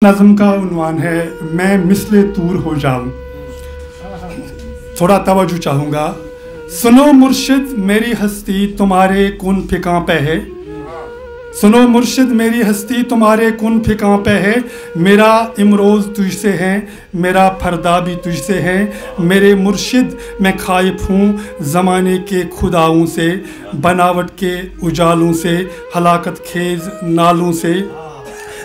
नज़म का उन्वान है मैं मिस्ले तूर हो जाऊं। थोड़ा तवज्जो चाहूँगा। सुनो मुर्शिद मेरी हस्ती तुम्हारे कुन फिकां पे है, सुनो मुर्शिद मेरी हस्ती तुम्हारे कुन फिकां पे है। मेरा इमरोज़ तुझसे है, मेरा फरदा भी तुझसे है। मेरे मुर्शिद मैं खाइफ हूँ ज़माने के खुदाओं से, बनावट के उजालों से, हलाकत खेज नालों से,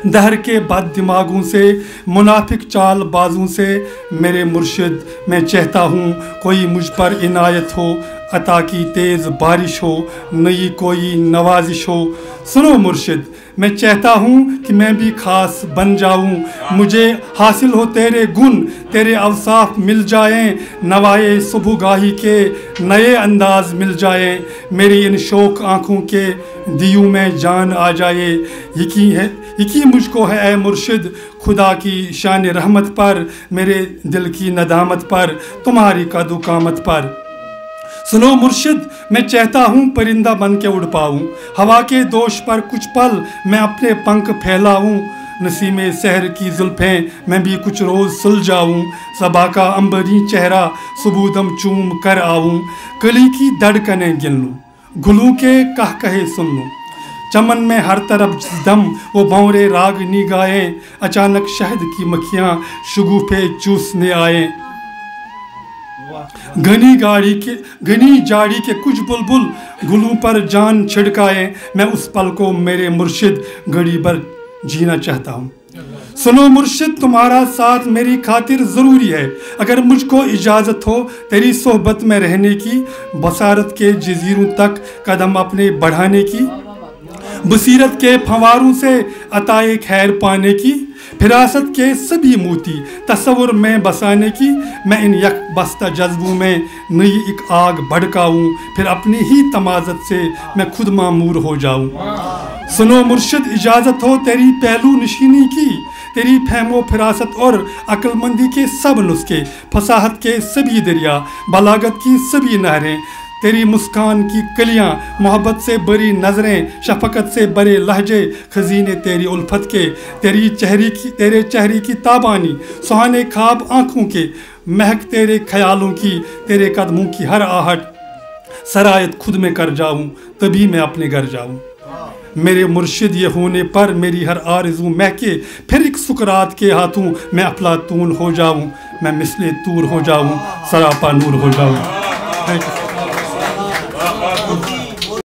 दहर के बद दिमागों से, मुनाफिक चाल बाजों से। मेरे मुर्शिद मैं चाहता हूँ कोई मुझ पर इनायत हो, अता की तेज़ बारिश हो, नई कोई नवाजिश हो। सुनो मुर्शिद मैं चाहता हूँ कि मैं भी खास बन जाऊँ, मुझे हासिल हो तेरे गुण, तेरे अवसाफ मिल जाएं, नवाए सुबहगाही के नए अंदाज मिल जाएं। मेरी इन शौक आँखों के दियों में जान आ जाए। यकी मुझको है ऐ मुर्शिद खुदा की शान रहमत पर, मेरे दिल की नदामत पर, तुम्हारी कदो कामत पर। सुनो मुर्शिद मैं चाहता हूँ परिंदा बन के उड़ पाऊँ, हवा के दोष पर कुछ पल मैं अपने पंख फैलाऊँ। नसीमे सहर की जुल्फ़ें मैं भी कुछ रोज़ सुलझाऊँ, सबा का अंबरी चेहरा सुबूदम चूम कर आऊँ। कली की धड़कनें गिन लूँ, गुलू के कह कहे सुन लूँ, चमन में हर तरफ दम वो भंवरे रागनी गाएं। अचानक शहद की मक्खियाँ शगुफे चूसने आए, घनी जाड़ी के कुछ बुलबुल गुलों पर जान छिड़काए। मैं उस पल को मेरे मुर्शिद घड़ी भर जीना चाहता हूँ। सुनो मुर्शिद तुम्हारा साथ मेरी खातिर ज़रूरी है, अगर मुझको इजाज़त हो तेरी सोहबत में रहने की, बसारत के जजीरों तक कदम अपने बढ़ाने की, बसीरत के फंवारों से अताए खैर पाने की, फिरासत के सभी मोती तस्वुर में बसाने की। मैं इन यकबस्ता जज्बों में नई एक आग भड़काऊँ, फिर अपनी ही तमाज़त से मैं खुद मामूर हो जाऊँ। सुनो मुर्शिद इजाज़त हो तेरी पहलू नशीनी की, तेरी फहमो फिरासत और अक्लमंदी के सब नुस्खे, फसाहत के सभी दरिया, बलागत की सभी नहरें, तेरी मुस्कान की कलियाँ, मोहब्बत से बरी नज़रें, शफ़क़त से बरे लहजे, खजीने तेरी उल्फत के, तेरे चेहरे की ताबानी, सुहाने ख्वाब आँखों के, महक तेरे ख्यालों की, तेरे कदमों की हर आहट सरायत खुद में कर जाऊँ, तभी मैं अपने घर जाऊँ। मेरे मुर्शिद ये होने पर मेरी हर आरज़ू महके, फिर एक सुकरात के हाथों मैं अफलातून हो जाऊँ, मैं मिस्ले तूर हो जाऊँ, सरापा नूर हो जाऊँ।